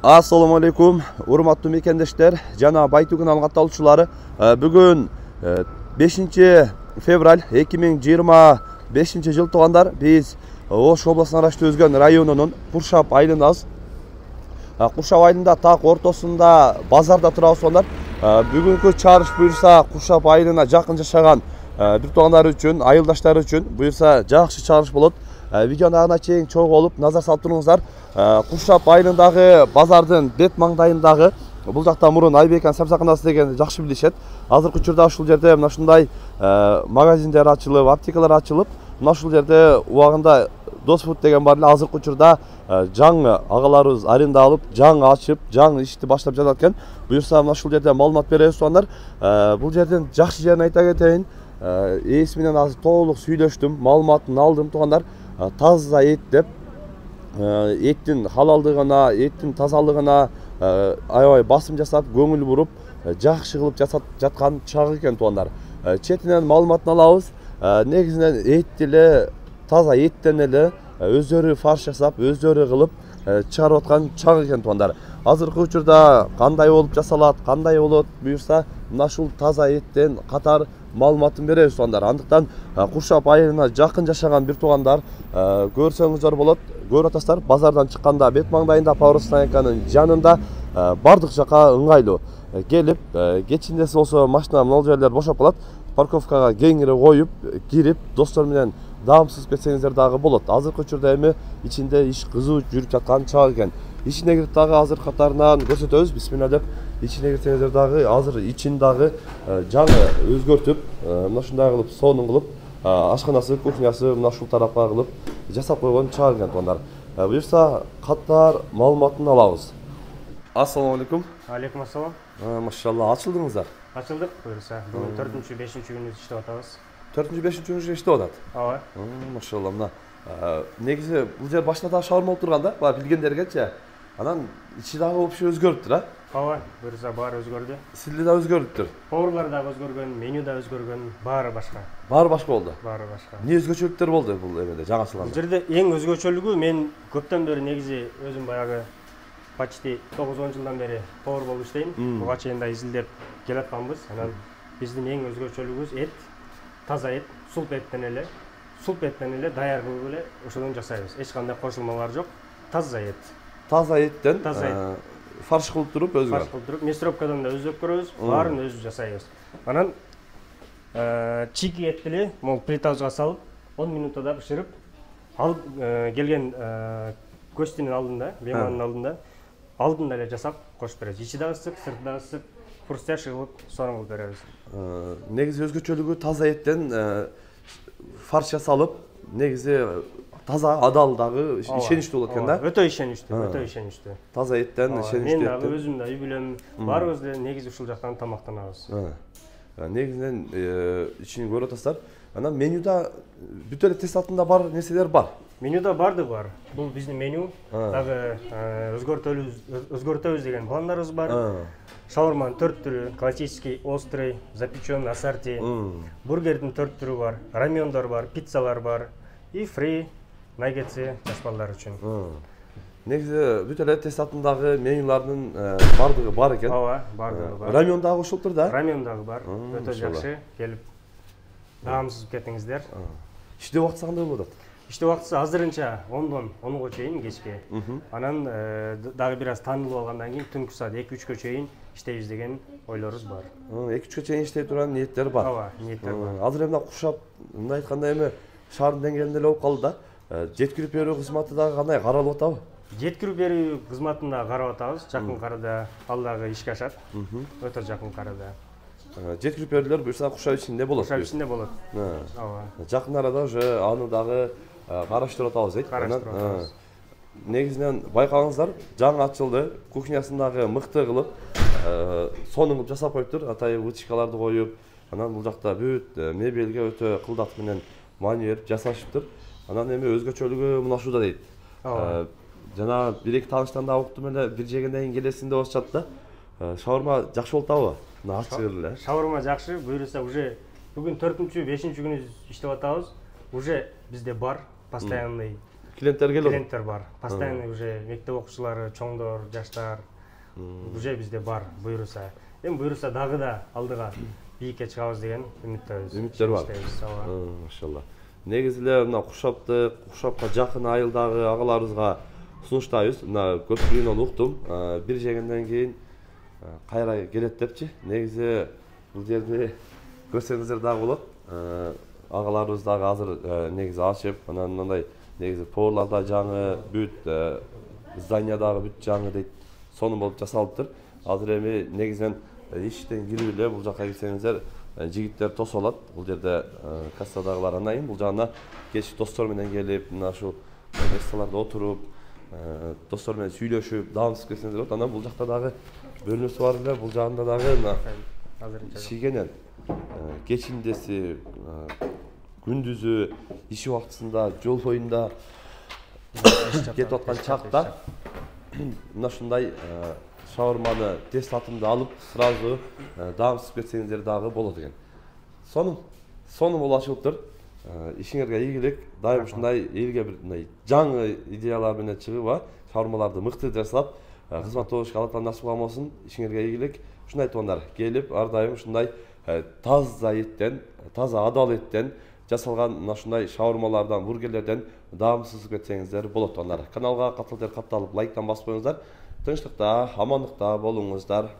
Assalamu alaikum, урматтуу мекендештер жана Байтугун алгатталуучулары. Бүгүн 5 февраль 2025 жыл туугандар. Биз Ош областына караштуу Өзгөн районунун Куршап айылындабыз. Куршап айылында так ортосунда базарда турабыз туугандар. Бүгүнкү чарыш буюрса Куршап айылына жакын жашаган бир туугандар үчүн, айылдаштар үчүн буюрса жакшы чарыш болот. Видеону ана чейин чогуу болуп назар салып туруңуздар. Куршап айылындагы базардын бет маңдайындагы бул жакта мурун Айбекан сапсаканасы деген жакшы билишет. Азыркы учурда ушул жерде мына ушундай магазиндер ачылып, аптекалар ачылып, мына ушул жерде убагында Досфуд деген бар эле. Азыркы учурда жаңы агаларыбыз аренда алып, жаңы ачып, жаңы ишти баштап жатат экен. Буюрса мына ушул жерде маалымат беребиз туугандар. Бул жердин жакшы жерин айта кетейин. Ээси менен азыр толук сүйлөштүм, маалыматын алдым туугандар. Таза эт деп, еттин халалдыгына, еттин тазалыгына аябай басым жасап, көңүл буруп, жакшы кылып жаткан чагы экен туугандар. Четинен маалыматын алабыз. Негизинен эт эле таза эттен эле өздөрү фарш жасап, өздөрү кылып чыгарып аткан чагы экен туугандар. Азыркы учурда кандай болуп жасалат, кандай болот буюрса, мына ушул таза эттен катар маалыматын беребиз туугандар. Андыктан Куршап айылына жакын жашаган бир туугандар көрсөңүздөр болот. Көрүп атасыздар, базардан чыкканда бет маңдайында Павростанеканын жанында бардык жака ыңгайлуу. Келип, кечиндеси болсо машина могул жерлер бошоп калат. Парковкага кеңири коюп, кирип, достор менен даамсыз кетсеңиздер дагы болот. Азыркы учурда эми ичинде иш кызуу жүрүп жаткан чак экен. Ичине кирип дагы азыр катарынан көрсөтөбүз. Бисмилла деп ичине кирсеңиздер дагы азыр ичин дагы жаңы өзгөртүп, мына ушундай кылып сонун кылып, ашканасы, кухнясы мына ушул тарапка кылып жасап койгон чак экен туугандар. Буюрса катар маалыматын алабыз. Ассаламу алейкум. Алейкум ассалам. Машалла, ачылдыңыздар. Ачылдык буюрса. Бүгүн 4-5 күнүбүз иштеп атабыз. 4-5 күнү иштеп атат. Ооба. Машалла, мына негизи бул жер башында дагы шаурма болуп турган да, баягы билгендергечи. Анан ичи дагы вообще өзгөрүптүр, а? Ооба, буюрса баары өзгөрдү. Силди да өзгөрүптүр. Поварлар дагы өзгөргөн, меню да өзгөргөн, баары башка. Баары башка болду. Баары башка. Эмне өзгөчөлүктөр болду бул эмеде жаңы ачылганда? Бул жерде эң өзгөчөлүгү мен көптөн бери негизи өзүм баягы почти 9-10 жылдан бери повар болуп иштейм. Буга чейин да изилдеп келатканбыз. Анан биздин эң өзгөчөлүгүбүз эт, таза эт, сулп еттен эле даяр кылып эле ошодон жасайбыз. Эч кандай кошулмалар жок. Таза эт. Таза эттен фарш кылып туруп өзү. Фарш кылып туруп, мясорубкадан да өзү өткөрөбүз, баарын өзү жасайбыз. Анан чики этти эле могул плитабызга салып, 10 минутта да бышырып, алып келген көстүнүн алдында, меймандын алдында эле жасап кошуп беребиз. Ичи дагы ысык, сырты дагы ысык, хрустяшый кылып, сонун кылып беребиз. Негизи өзгөчөлүгү таза эттен фарш жасалып, негизи таза адал дагы ишеничтүү болот экен да. Өтө ишеничтүү. Таза эттен ишеничтүү. Мен дагы өзүм да үй бүлөм баарыбыз эле негизи ушул жактан тамактанабыз. Негизинен ичин көрүп атасыздар. Анан менюда бүт эле тестатында бар нерселер бар. Менюда бардыгы бар. Бул биздин меню. Дагы өзгөртөбүз деген пландарыбыз бар. Шаурманын 4 түрү, классический, острый, запеченный, ассорти. Бургердин 4 түрү бар, рамендор бар, пиццалар бар. И фри, наггетси жаш балдар үчүн. Негизи бүт эле тестатындагы менюлардын бардыгы бар экен. Ооба, бардыгы бар. Рамен дагы кошулуптур да? Рамен дагы бар. Өтө жакшы. Келип даамсыз кетиңиздер. Иштөө убактысы кандай болуп атат? Иштөө убактысы азырынча 10-дон 10га чейин кечке. Анан дагы бир аз таанылып алгандан кийин түнкү саат 2-3гө чейин иштейбиз деген ойлорубуз бар. 2-3гө чейин иштей турган ниеттер бар. Ооба, ниеттер бар. Азыр эми Куршап мындай айтканда эми шаардын деңгээлинде эле болуп калды да. Жеткирип берүү кызматы дагы кандай каралып атабы? Жеткирип берүү кызматын да карап атабыз. Жакын арада ал дагы ишке ашат. Өтө жакын арада. Жеткирип берүүлөр буюрса Куршап ичинде болот. Куршап ичинде болот. Ооба. Жакын арада уже аны дагы караштырып атабыз дейт. Караштырып атабыз. Негизинен байкагыңыздар, жаңы ачылды, кухнясын дагы мыкты кылып, сонун кылып жасап коюптур, атайын вытяжкаларды коюп, анан бул жакта бүт мебелге өтө кылдат менен маани берип жасашыптыр. Анан эми өзгөчөлүгү мына ушуда дейт. Жана бир-эки тааныштан да уктум эле, бир жегенден кийин келесин деп атышат да. Шаурма жакшы болуп атабы? Мына ачык эле. Шаурма жакшы, буюрса уже бүгүн 4-5 күнүбүз иштеп атабыз. Уже бизде бар постоянный Клиенттер келет. Клиенттер бар. Постоянно уже мектеп окуучулары, чоңдор, жаштар уже бизде бар буюрса. Эми буюрса дагы да алдыга бийикке чыгабыз деген үмүттөбүз. Үмүттөр бар. Машалла. Негизи эле мына Куршапка жакын айылдагы агаларыбызга сунуштайбыз. Мына көпчүлүгүнөн уктум. Бир жегенден кийин кайра келет депчи. Негизи бул жерди көрсөңүздөр дагы болот. Агаларыбыз дагы азыр негизи ачып, анан мындай негизи поварларда жаңы бүт, зданиядағы бүт жаңы дейт, сонун болуп жасалыптыр. Азыр эми негизинен иштен кирип эле бул жакка келсеңиздер, жигиттер тосуп алат. Бул жерде кассадагылар анайын, бул жагына кеч достор менен келип, мына ушул месталарда отуруп, достор менен сүйлөшүп, даамсыз келсеңиздер болот. Анан бул жакта дагы бөлмөсү бар эле, бул жагында дагы мына шигенен кечиндеси, күндүзү, иш убактысында, жол боюнда кетип аткан чакта мына ушундай шаурманы тез татымды алып, сразу даамсыз кетсеңиздер дагы болот экен. Сонун болуп ачылыптыр. Ишиңерге ийгилик. Дайым ушундай элге бир мындай жаңы идеялар менен чыгып, шаурмаларды мыкты жасап, кызматташууга Аллах насип кылсын. Ишиңерге ийгилик. Ушундай туугандар келип, ар дайым ушундай таза еттен, таза адал еттен жасалган мына ушундай шаурмалардан, бургерлерден даамсыз кетсеңиздер болот туугандар. Каналга катталып, лайктан басып коюңуздар. Тынчтыкта, амандыкта болуңуздар.